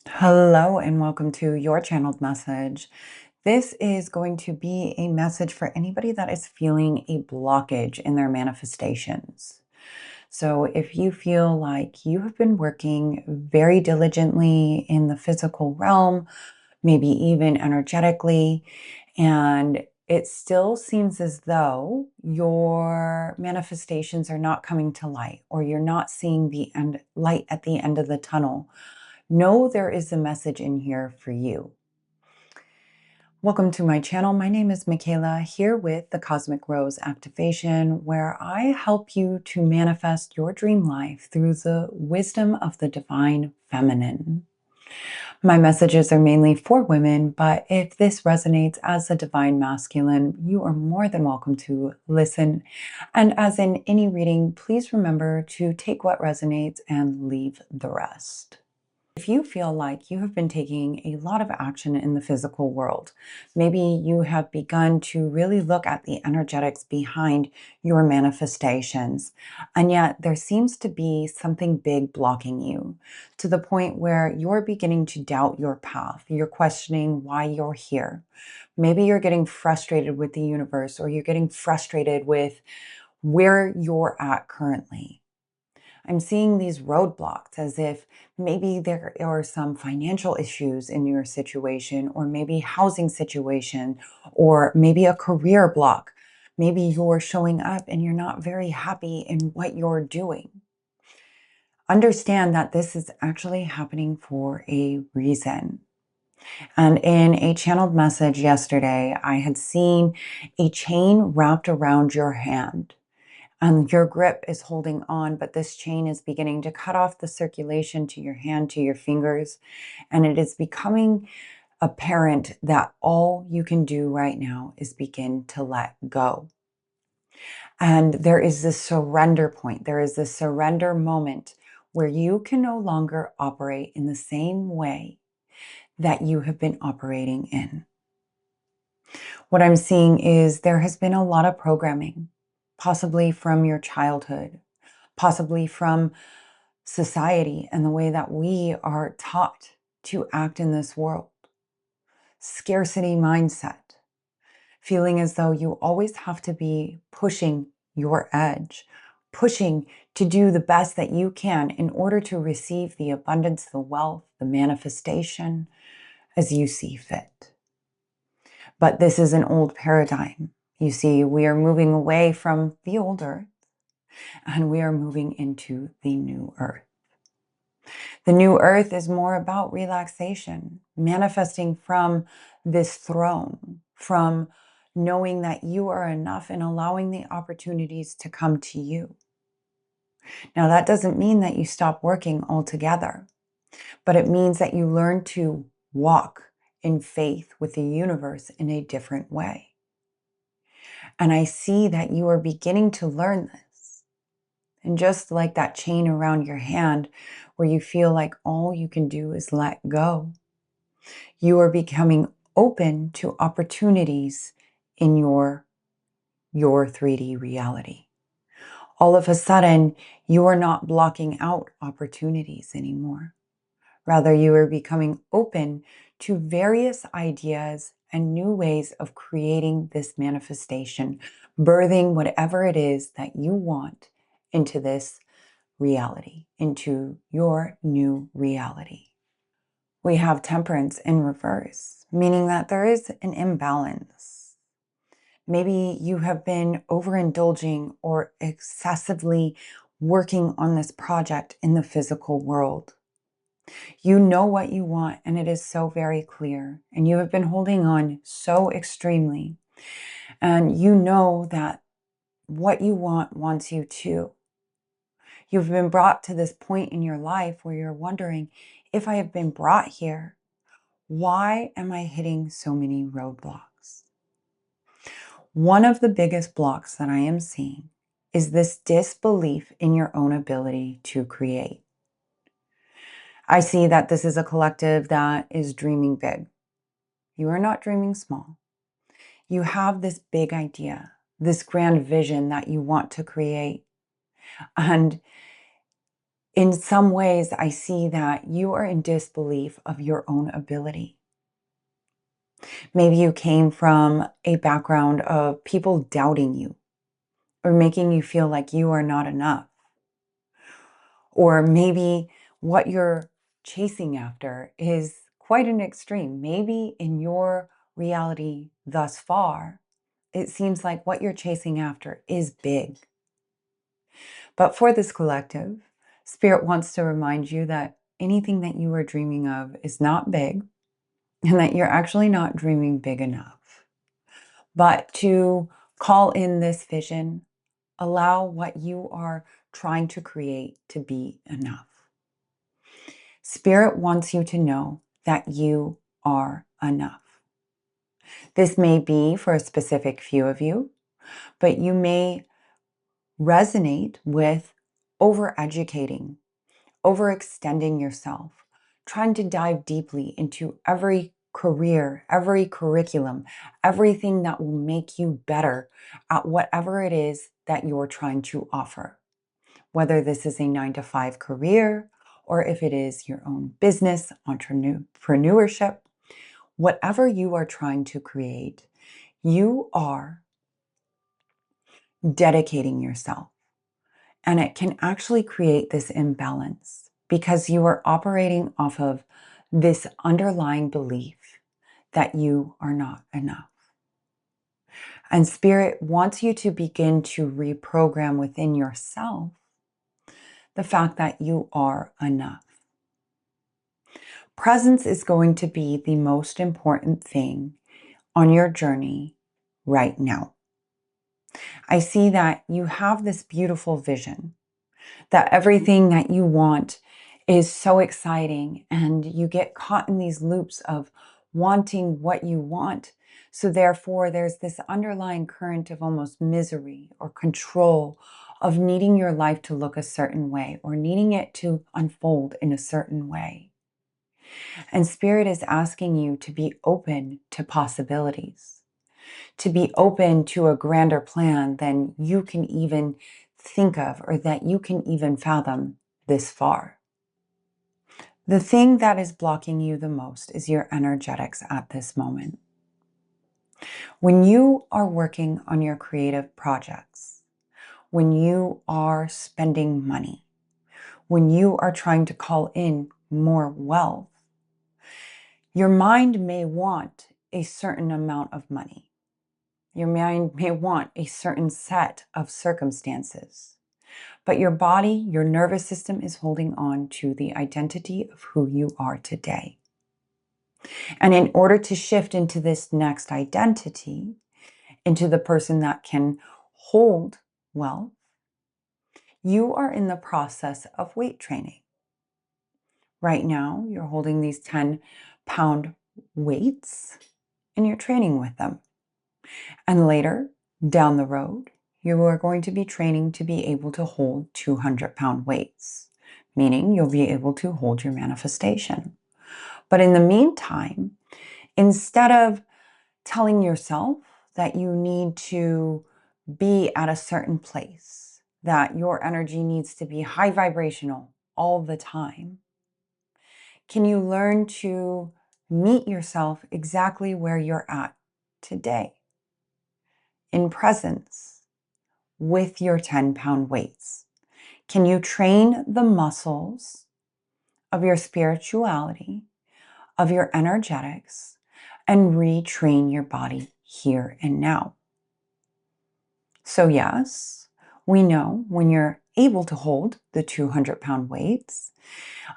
Hello and welcome to your channeled message. This is going to be a message for anybody that is feeling a blockage in their manifestations. So if you feel like you have been working very diligently in the physical realm, maybe even energetically, and it still seems as though your manifestations are not coming to light, or you're not seeing the light at the end of the tunnel, know there is a message in here for you. Welcome to my channel. My name is Michaela, here with the Cosmic Rose Activation, where I help you to manifest your dream life through the wisdom of the divine feminine. My messages are mainly for women, but if this resonates as a divine masculine, you are more than welcome to listen. And as in any reading, please remember to take what resonates and leave the rest. If you feel like you have been taking a lot of action in the physical world, maybe you have begun to really look at the energetics behind your manifestations, and yet there seems to be something big blocking you to the point where you're beginning to doubt your path. You're questioning why you're here. Maybe you're getting frustrated with the universe, or you're getting frustrated with where you're at currently. I'm seeing these roadblocks as if maybe there are some financial issues in your situation, or maybe housing situation, or maybe a career block. Maybe you're showing up and you're not very happy in what you're doing. Understand that this is actually happening for a reason. And in a channeled message yesterday, I had seen a chain wrapped around your hand. And your grip is holding on, but this chain is beginning to cut off the circulation to your hand, to your fingers. And it is becoming apparent that all you can do right now is begin to let go. And there is this surrender point. There is this surrender moment where you can no longer operate in the same way that you have been operating in. What I'm seeing is there has been a lot of programming, possibly from your childhood, possibly from society and the way that we are taught to act in this world. Scarcity mindset, feeling as though you always have to be pushing your edge, pushing to do the best that you can in order to receive the abundance, the wealth, the manifestation as you see fit. But this is an old paradigm. You see, we are moving away from the old earth and we are moving into the new earth. The new earth is more about relaxation, manifesting from this throne, from knowing that you are enough and allowing the opportunities to come to you. Now, that doesn't mean that you stop working altogether, but it means that you learn to walk in faith with the universe in a different way. And I see that you are beginning to learn this. And just like that chain around your hand, where you feel like all you can do is let go, you are becoming open to opportunities in your 3D reality. All of a sudden, you are not blocking out opportunities anymore. Rather, you are becoming open to various ideas and new ways of creating this manifestation, birthing whatever it is that you want into this reality, into your new reality. We have temperance in reverse, meaning that there is an imbalance. Maybe you have been overindulging or excessively working on this project in the physical world. You know what you want, and it is so very clear, and you have been holding on so extremely, and you know that what you want wants you too. You've been brought to this point in your life where you're wondering, if I have been brought here, why am I hitting so many roadblocks? One of the biggest blocks that I am seeing is this disbelief in your own ability to create. I see that this is a collective that is dreaming big. You are not dreaming small. You have this big idea, this grand vision that you want to create. And In some ways, I see that you are in disbelief of your own ability. Maybe you came from a background of people doubting you or making you feel like you are not enough. Or maybe what you're chasing after is quite an extreme. Maybe in your reality thus far, it seems like what you're chasing after is big. But for this collective, Spirit wants to remind you that anything that you are dreaming of is not big, and that you're actually not dreaming big enough. But to call in this vision, allow what you are trying to create to be enough. Spirit wants you to know that you are enough. This may be for a specific few of you, but you may resonate with overeducating, overextending yourself, trying to dive deeply into every career, every curriculum, everything that will make you better at whatever it is that you're trying to offer. Whether this is a 9-to-5 career, or if it is your own business, entrepreneurship, whatever you are trying to create, you are dedicating yourself. And it can actually create this imbalance because you are operating off of this underlying belief that you are not enough. And Spirit wants you to begin to reprogram within yourself the fact that you are enough. Presence is going to be the most important thing on your journey right now. I see that you have this beautiful vision, that everything that you want is so exciting, and you get caught in these loops of wanting what you want. So therefore, there's this underlying current of almost misery or control of needing your life to look a certain way or needing it to unfold in a certain way. And Spirit is asking you to be open to possibilities, to be open to a grander plan than you can even think of or that you can even fathom this far. The thing that is blocking you the most is your energetics at this moment. When you are working on your creative projects, when you are spending money, when you are trying to call in more wealth, your mind may want a certain amount of money. Your mind may want a certain set of circumstances, but your body, your nervous system is holding on to the identity of who you are today. And in order to shift into this next identity, into the person that can hold wealth, you are in the process of weight training. Right now, you're holding these 10-pound weights and you're training with them. And later, down the road, you are going to be training to be able to hold 200-pound weights, meaning you'll be able to hold your manifestation. But in the meantime, instead of telling yourself that you need to be at a certain place, that your energy needs to be high vibrational all the time, can you learn to meet yourself exactly where you're at today, in presence with your 10-pound weights? Can you train the muscles of your spirituality, of your energetics, and retrain your body here and now? So yes, we know when you're able to hold the 200-pound weights,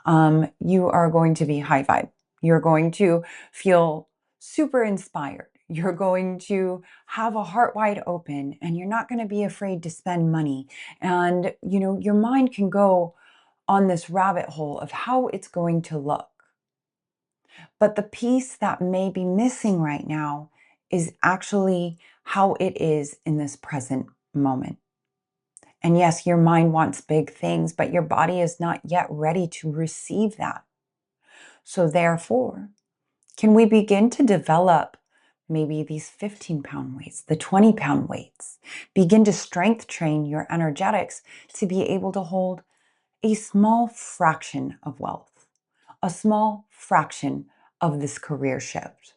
you are going to be high vibe. You're going to feel super inspired. You're going to have a heart wide open, and you're not going to be afraid to spend money. And, your mind can go on this rabbit hole of how it's going to look. But the piece that may be missing right now is actually how it is in this present moment. And yes, your mind wants big things, but your body is not yet ready to receive that. So therefore, can we begin to develop maybe these 15-pound weights, the 20-pound weights? Begin to strength train your energetics to be able to hold a small fraction of wealth, a small fraction of this career shift.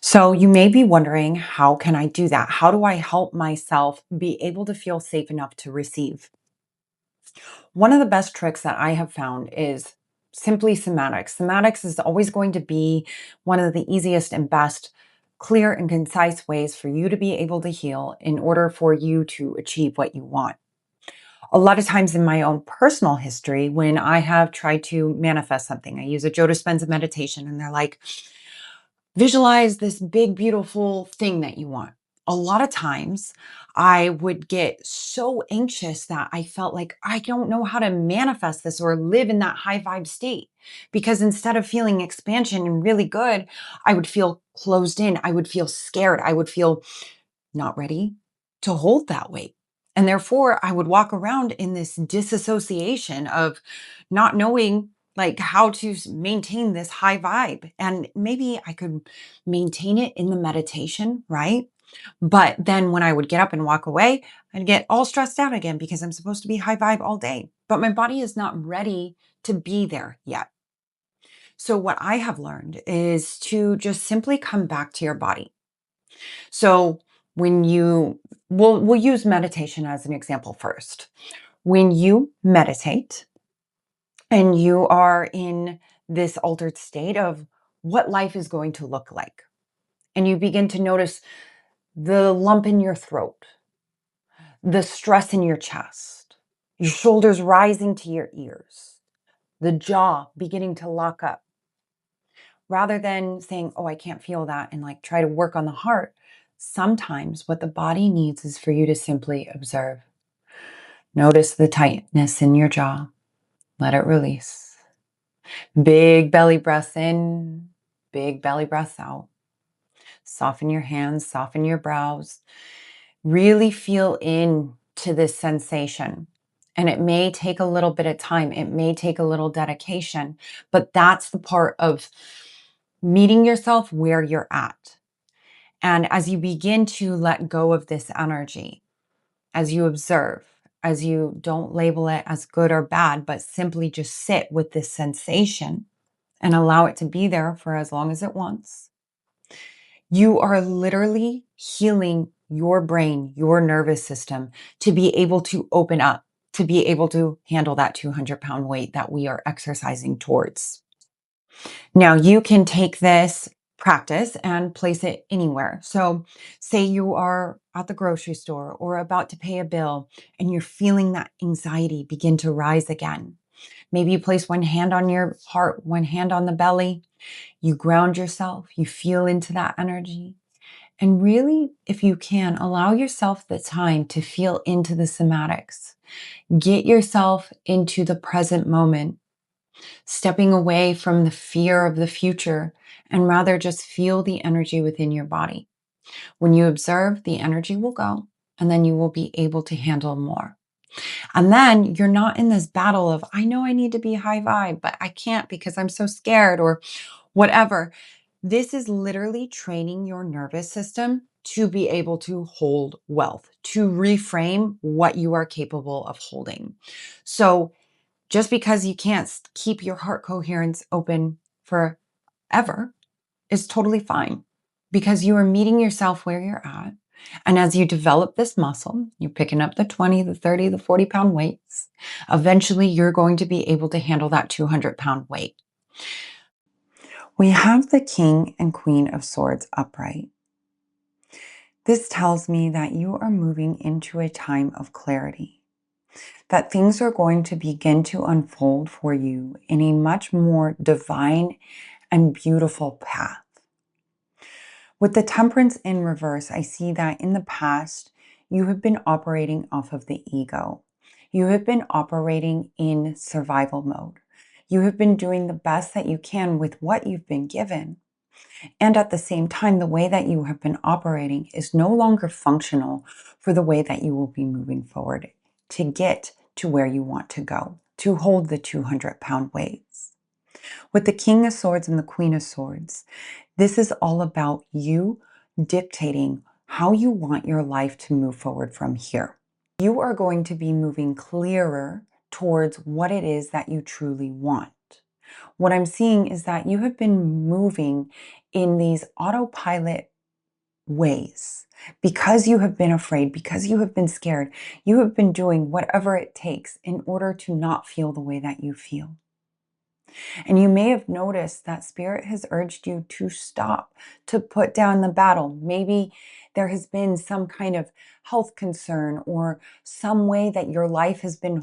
So you may be wondering, how can I do that? How do I help myself be able to feel safe enough to receive? One of the best tricks that I have found is simply somatics. Somatics is always going to be one of the easiest and best clear and concise ways for you to be able to heal in order for you to achieve what you want. A lot of times in my own personal history, when I have tried to manifest something, I use a Joe Dispenza meditation, and they're like, visualize this big, beautiful thing that you want. A lot of times I would get so anxious that I felt like I don't know how to manifest this or live in that high vibe state. Because instead of feeling expansion and really good, I would feel closed in. I would feel scared. I would feel not ready to hold that weight. And therefore, I would walk around in this disassociation of not knowing like how to maintain this high vibe. And maybe I could maintain it in the meditation, right? But then when I would get up and walk away, I'd get all stressed out again because I'm supposed to be high vibe all day. But my body is not ready to be there yet. So what I have learned is to just simply come back to your body. So when we'll use meditation as an example first. When you meditate and you are in this altered state of what life is going to look like, and you begin to notice the lump in your throat, the stress in your chest, your shoulders rising to your ears, the jaw beginning to lock up, rather than saying, oh, I can't feel that, and like try to work on the heart. Sometimes what the body needs is for you to simply observe. Notice the tightness in your jaw. Let it release. Big belly breath in, big belly breath out. Soften your hands, soften your brows. Really feel into this sensation. And it may take a little bit of time. It may take a little dedication, but that's the part of meeting yourself where you're at. And as you begin to let go of this energy, as you observe, as you don't label it as good or bad, but simply just sit with this sensation and allow it to be there for as long as it wants, you are literally healing your brain, your nervous system to be able to open up, to be able to handle that 200-pound weight that we are exercising towards. Now, you can take this practice and place it anywhere. So, say you are at the grocery store or about to pay a bill and you're feeling that anxiety begin to rise again. Maybe you place one hand on your heart, one hand on the belly. You ground yourself, you feel into that energy. And really, if you can, allow yourself the time to feel into the somatics. Get yourself into the present moment, stepping away from the fear of the future and rather just feel the energy within your body. When you observe, the energy will go, and then you will be able to handle more. And then you're not in this battle of, I know I need to be high vibe, but I can't because I'm so scared or whatever. This is literally training your nervous system to be able to hold wealth, to reframe what you are capable of holding. So just because you can't keep your heart coherence open forever is totally fine, because you are meeting yourself where you're at. And as you develop this muscle, you're picking up the 20, the 30, the 40-pound weights. Eventually, you're going to be able to handle that 200-pound weight. We have the King and Queen of Swords upright. This tells me that you are moving into a time of clarity, that things are going to begin to unfold for you in a much more divine and beautiful path. With the Temperance in reverse, I see that in the past, you have been operating off of the ego. You have been operating in survival mode. You have been doing the best that you can with what you've been given. And at the same time, the way that you have been operating is no longer functional for the way that you will be moving forward to get to where you want to go, to hold the 200-pound weights. With the King of Swords and the Queen of Swords, this is all about you dictating how you want your life to move forward from here. You are going to be moving clearer towards what it is that you truly want. What I'm seeing is that you have been moving in these autopilot ways because you have been afraid, because you have been scared. You have been doing whatever it takes in order to not feel the way that you feel. And you may have noticed that Spirit has urged you to stop, to put down the battle. Maybe there has been some kind of health concern or some way that your life has been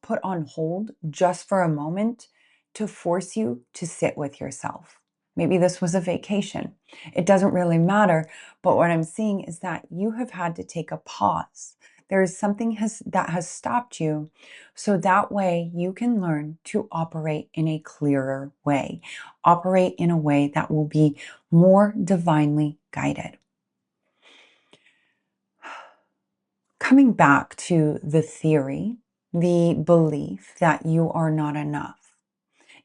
put on hold just for a moment to force you to sit with yourself. Maybe this was a vacation. It doesn't really matter. But what I'm seeing is that you have had to take a pause. There is something that has stopped you, so that way you can learn to operate in a clearer way, operate in a way that will be more divinely guided. Coming back to the theory, the belief that you are not enough.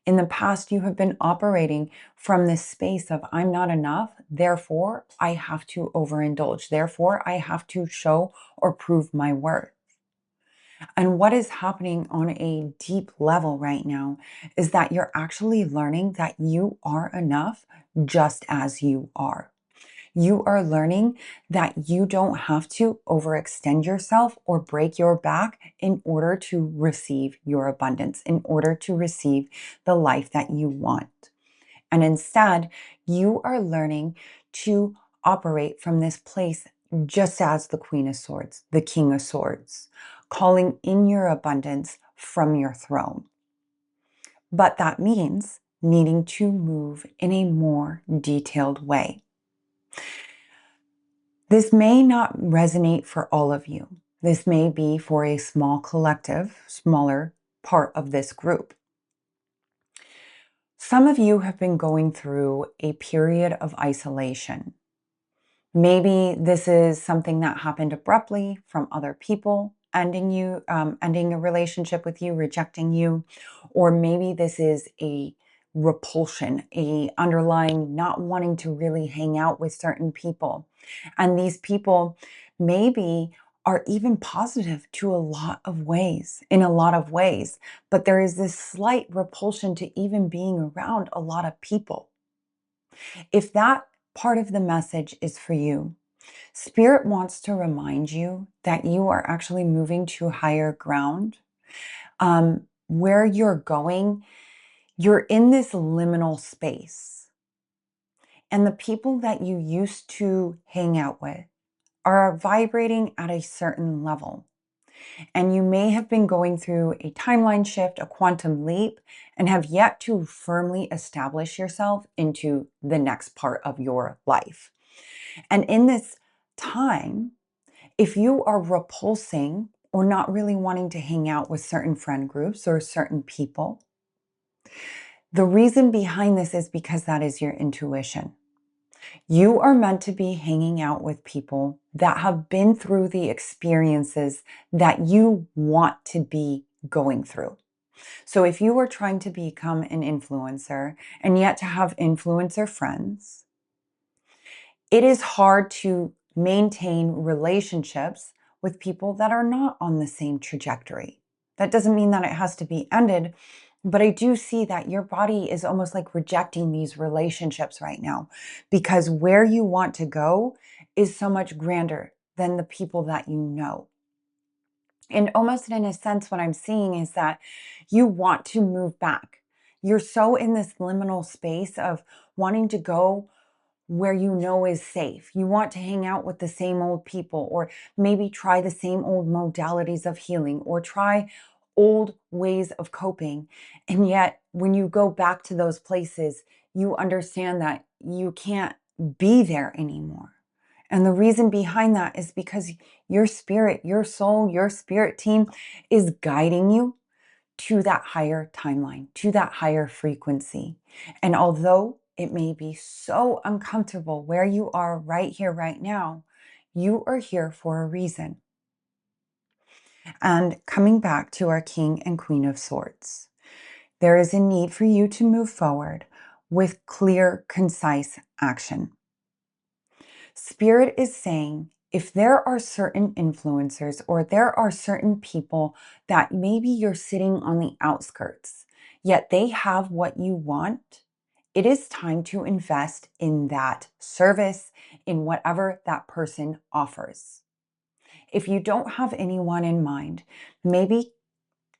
In the past, you have been operating from this space of I'm not enough, therefore I have to overindulge, therefore I have to show or prove my worth. And what is happening on a deep level right now is that you're actually learning that you are enough just as you are. You are learning that you don't have to overextend yourself or break your back in order to receive your abundance, in order to receive the life that you want. And instead, you are learning to operate from this place just as the Queen of Swords, the King of Swords, calling in your abundance from your throne. But that means needing to move in a more detailed way. This may not resonate for all of you. This may be for a small collective, smaller part of this group. Some of you have been going through a period of isolation. Maybe this is something that happened abruptly from other people, ending a relationship with you, rejecting you, or maybe this is a repulsion, a underlying not wanting to really hang out with certain people. And these people maybe are even positive to in a lot of ways, but there is this slight repulsion to even being around a lot of people. If that part of the message is for you, Spirit wants to remind you that you are actually moving to higher ground. Where you're going, you're in this liminal space. And the people that you used to hang out with are vibrating at a certain level. And you may have been going through a timeline shift, a quantum leap, and have yet to firmly establish yourself into the next part of your life. And in this time, if you are repulsing or not really wanting to hang out with certain friend groups or certain people, the reason behind this is because that is your intuition. You are meant to be hanging out with people that have been through the experiences that you want to be going through. So if you are trying to become an influencer and yet to have influencer friends, it is hard to maintain relationships with people that are not on the same trajectory. That doesn't mean that it has to be ended, but I do see that your body is almost like rejecting these relationships right now because where you want to go is so much grander than the people that you know. And almost in a sense, what I'm seeing is that you want to move back. You're so in this liminal space of wanting to go where you know is safe. You want to hang out with the same old people, or maybe try the same old modalities of healing, or try old ways of coping. And yet, when you go back to those places, you understand that you can't be there anymore. And the reason behind that is because your spirit, your soul, your spirit team is guiding you to that higher timeline, to that higher frequency. And although it may be so uncomfortable where you are right here, right now, you are here for a reason. And coming back to our King and Queen of Swords, there is a need for you to move forward with clear, concise action. Spirit is saying if there are certain influencers or there are certain people that maybe you're sitting on the outskirts, yet they have what you want, it is time to invest in that service, in whatever that person offers. If you don't have anyone in mind, maybe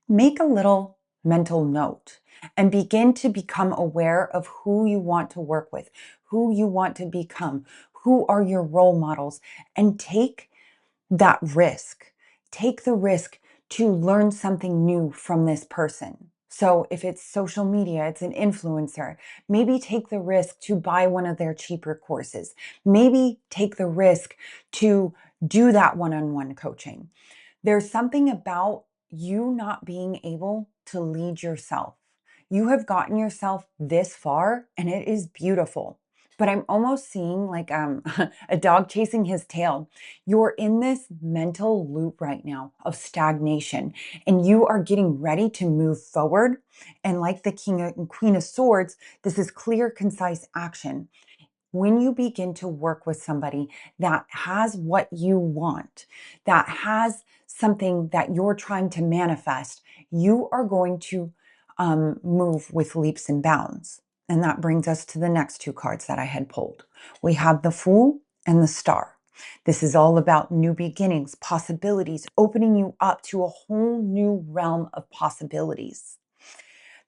make a little mental note and begin to become aware of who you want to work with, who you want to become, who are your role models, and take that risk. Take the risk to learn something new from this person. So if it's social media, it's an influencer, maybe take the risk to buy one of their cheaper courses. Maybe take the risk to do that one-on-one coaching. There's something about you not being able to lead yourself. You have gotten yourself this far and it is beautiful. But I'm almost seeing like a dog chasing his tail. You're in this mental loop right now of stagnation and you are getting ready to move forward. And like the King and Queen of Swords, this is clear, concise action. When you begin to work with somebody that has what you want, that has something that you're trying to manifest, you are going to move with leaps and bounds. And that brings us to the next two cards that I had pulled. We have the Fool and the Star. This is all about new beginnings, possibilities, opening you up to a whole new realm of possibilities.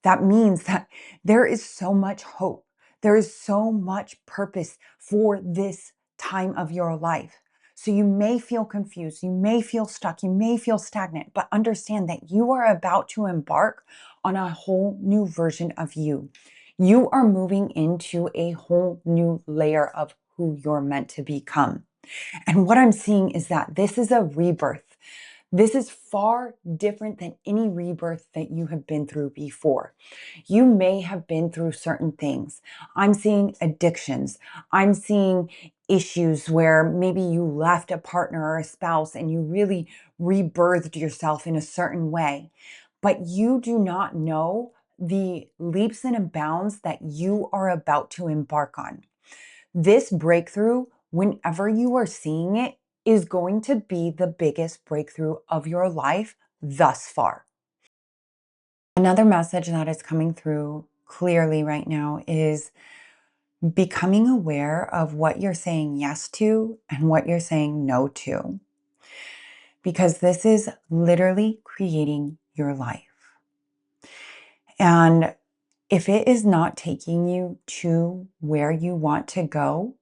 That means that there is so much hope. There is so much purpose for this time of your life. So you may feel confused, you may feel stuck, you may feel stagnant, but understand that you are about to embark on a whole new version of you. You are moving into a whole new layer of who you're meant to become. And what I'm seeing is that this is a rebirth. This is far different than any rebirth that you have been through before. You may have been through certain things. I'm seeing addictions. I'm seeing issues where maybe you left a partner or a spouse and you really rebirthed yourself in a certain way. But you do not know the leaps and bounds that you are about to embark on. This breakthrough, whenever you are seeing it, is going to be the biggest breakthrough of your life thus far. Another message that is coming through clearly right now is becoming aware of what you're saying yes to and what you're saying no to. Because this is literally creating your life. And if it is not taking you to where you want to go,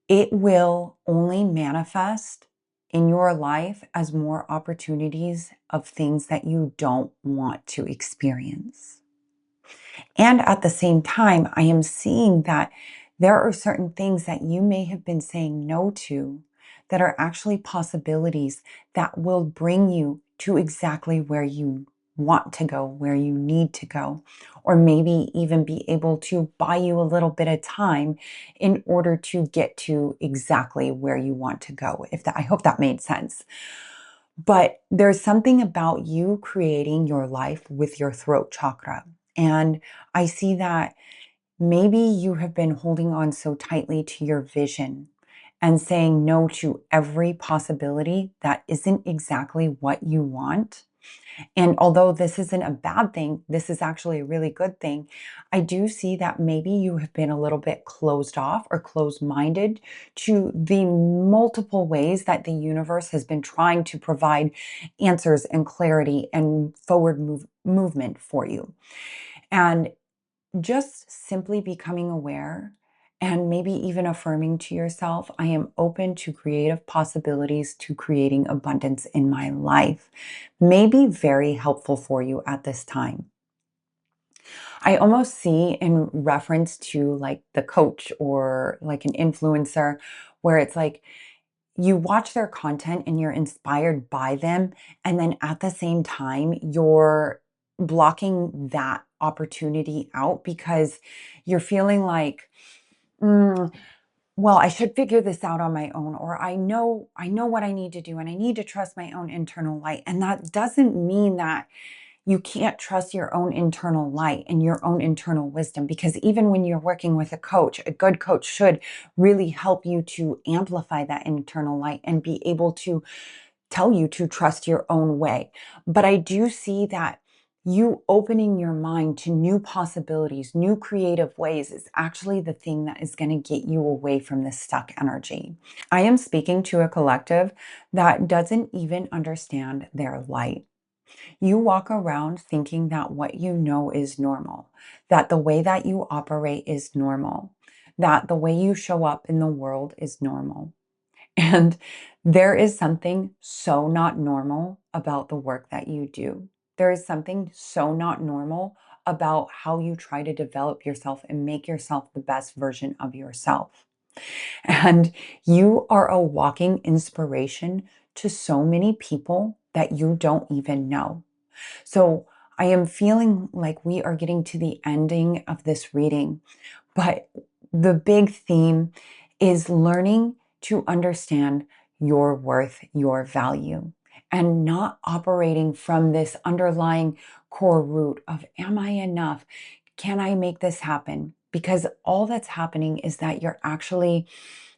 it will only manifest in your life as more opportunities of things that you don't want to experience. And at the same time, I am seeing that there are certain things that you may have been saying no to that are actually possibilities that will bring you to exactly where you want to go, where you need to go, or maybe even be able to buy you a little bit of time in order to get to exactly where you want to go. I hope that made sense. But there's something about you creating your life with your throat chakra. And I see that maybe you have been holding on so tightly to your vision and saying no to every possibility that isn't exactly what you want. And although this isn't a bad thing, this is actually a really good thing. I do see that maybe you have been a little bit closed off or closed-minded to the multiple ways that the universe has been trying to provide answers and clarity and forward movement for you. And just simply becoming aware and maybe even affirming to yourself, I am open to creative possibilities to creating abundance in my life, may be very helpful for you at this time. I almost see in reference to like the coach or like an influencer where it's like you watch their content and you're inspired by them. And then at the same time, you're blocking that opportunity out because you're feeling like, "Mm, well, I should figure this out on my own, or I know what I need to do and I need to trust my own internal light." And that doesn't mean that You can't trust your own internal light and your own internal wisdom, because even when you're working with a coach, a good coach should really help you to amplify that internal light and be able to tell you to trust your own way. But I do see that you opening your mind to new possibilities, new creative ways is actually the thing that is going to get you away from this stuck energy. I am speaking to a collective that doesn't even understand their light. You walk around thinking that what you know is normal, that the way that you operate is normal, that the way you show up in the world is normal. And there is something so not normal about the work that you do. There is something so not normal about how you try to develop yourself and make yourself the best version of yourself. And you are a walking inspiration to so many people that you don't even know. So I am feeling like we are getting to the ending of this reading, but the big theme is learning to understand your worth, your value, and not operating from this underlying core root of, am I enough? Can I make this happen? Because all that's happening is that you're actually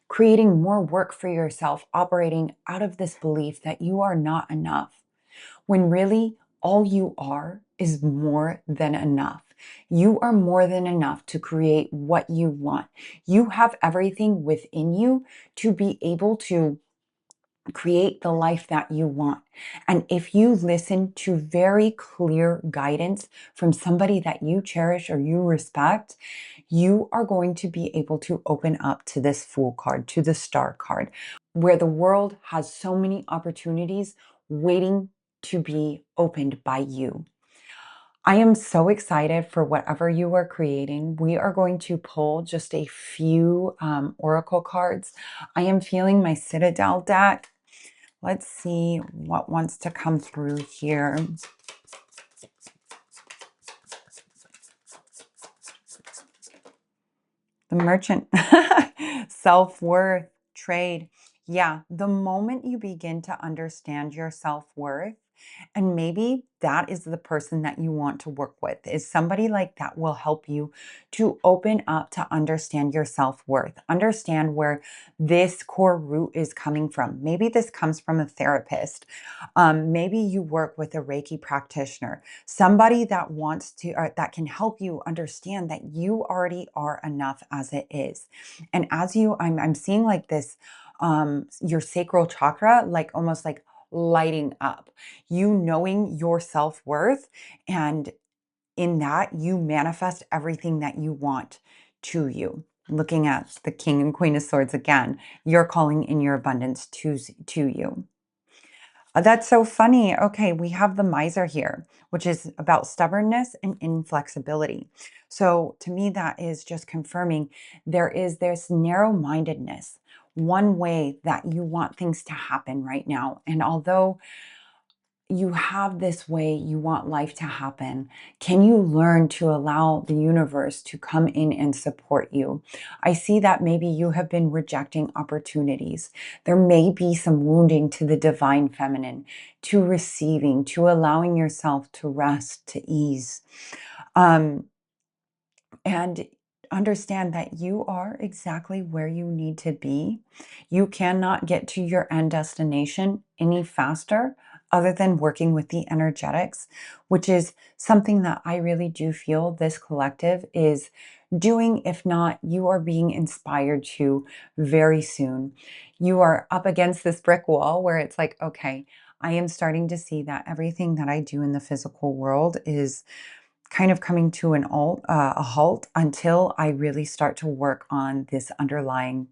creating more work for yourself, operating out of this belief that you are not enough, when really all you are is more than enough. You are more than enough to create what you want. You have everything within you to be able to create the life that you want. And if you listen to very clear guidance from somebody that you cherish or you respect, you are going to be able to open up to this Fool card, to the Star card, where the world has so many opportunities waiting to be opened by you. I am so excited for whatever you are creating. We are going to pull just a few oracle cards. I am feeling my Citadel deck. Let's see what wants to come through here. The Merchant. Self-worth, trade. Yeah, the moment you begin to understand your self-worth, and maybe that is the person that you want to work with, is somebody like that will help you to open up to understand your self-worth, understand where this core root is coming from. Maybe this comes from a therapist. Maybe you work with a Reiki practitioner, somebody that wants to, or that can help you understand that you already are enough as it is. And as you, I'm seeing like this, your sacral chakra, like almost like lighting up, you knowing your self-worth, and in that you manifest everything that you want to you. Looking at the King and Queen of Swords again, you're calling in your abundance to you. That's so funny. Okay, we have the Miser here, which is about stubbornness and inflexibility. So to me, that is just confirming there is this narrow-mindedness, one way that you want things to happen right now. And although you have this way you want life to happen, can you learn to allow the universe to come in and support you? I see that maybe you have been rejecting opportunities. There may be some wounding to the divine feminine, to receiving, to allowing yourself to rest, to ease. Um, and understand that you are exactly where you need to be. You cannot get to your end destination any faster other than working with the energetics, which is something that I really do feel this collective is doing. If not, you are being inspired to very soon. You are up against this brick wall where it's like, okay, I am starting to see that everything that I do in the physical world is kind of coming to a halt until I really start to work on this underlying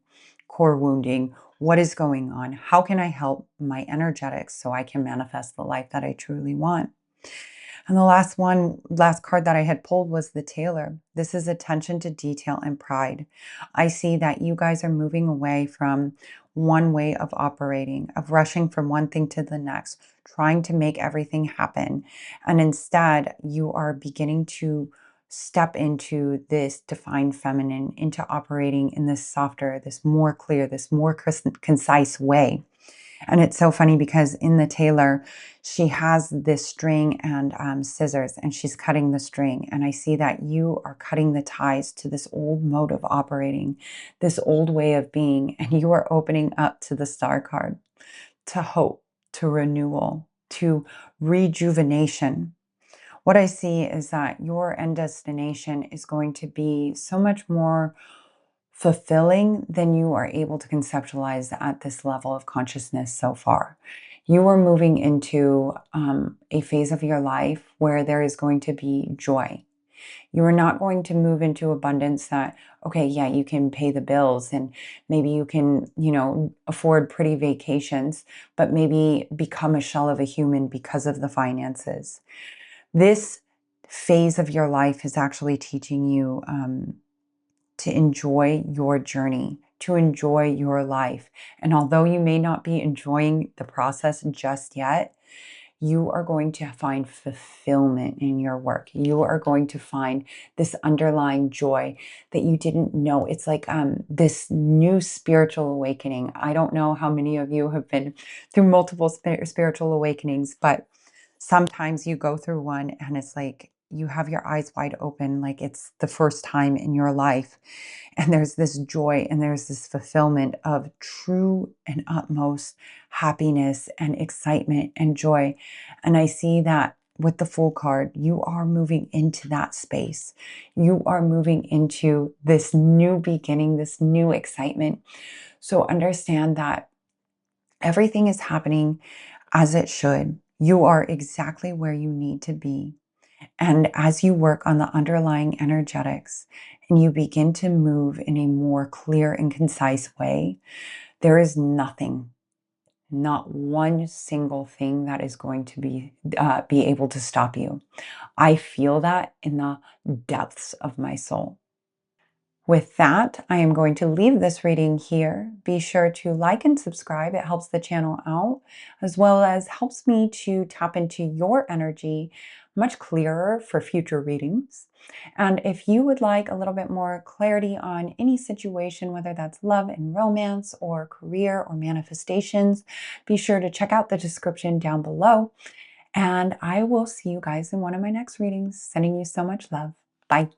core wounding. What is going on? How can I help my energetics so I can manifest the life that I truly want? And the last card that I had pulled was the Tailor. This is attention to detail and pride. I see that you guys are moving away from one way of operating, of rushing from one thing to the next, trying to make everything happen. And instead, you are beginning to step into this defined feminine, into operating in this softer, this more clear, this more concise way. And it's so funny because in the tailor, she has this string and scissors, and she's cutting the string. And I see that you are cutting the ties to this old mode of operating, this old way of being, and you are opening up to the star card, to hope, to renewal, to rejuvenation. What I see is that your end destination is going to be so much more fulfilling than you are able to conceptualize at this level of consciousness so far. You are moving into a phase of your life where there is going to be joy. You are not going to move into abundance that, okay, yeah, you can pay the bills and maybe you can, afford pretty vacations, but maybe become a shell of a human because of the finances. This phase of your life is actually teaching you to enjoy your journey, to enjoy your life. And although you may not be enjoying the process just yet, you are going to find fulfillment in your work. You are going to find this underlying joy that you didn't know. It's like this new spiritual awakening. I don't know how many of you have been through multiple spiritual awakenings, but sometimes you go through one and it's like you have your eyes wide open, like it's the first time in your life. And there's this joy and there's this fulfillment of true and utmost happiness and excitement and joy. And I see that with the Fool card, you are moving into that space. You are moving into this new beginning, this new excitement. So understand that everything is happening as it should. You are exactly where you need to be. And as you work on the underlying energetics and you begin to move in a more clear and concise way, there is nothing, not one single thing that is going to be able to stop you. I feel that in the depths of my soul. With that, I am going to leave this reading here. Be sure to like and subscribe. It helps the channel out, as well as helps me to tap into your energy much clearer for future readings. And if you would like a little bit more clarity on any situation, whether that's love and romance or career or manifestations, be sure to check out the description down below. And I will see you guys in one of my next readings. Sending you so much love. Bye.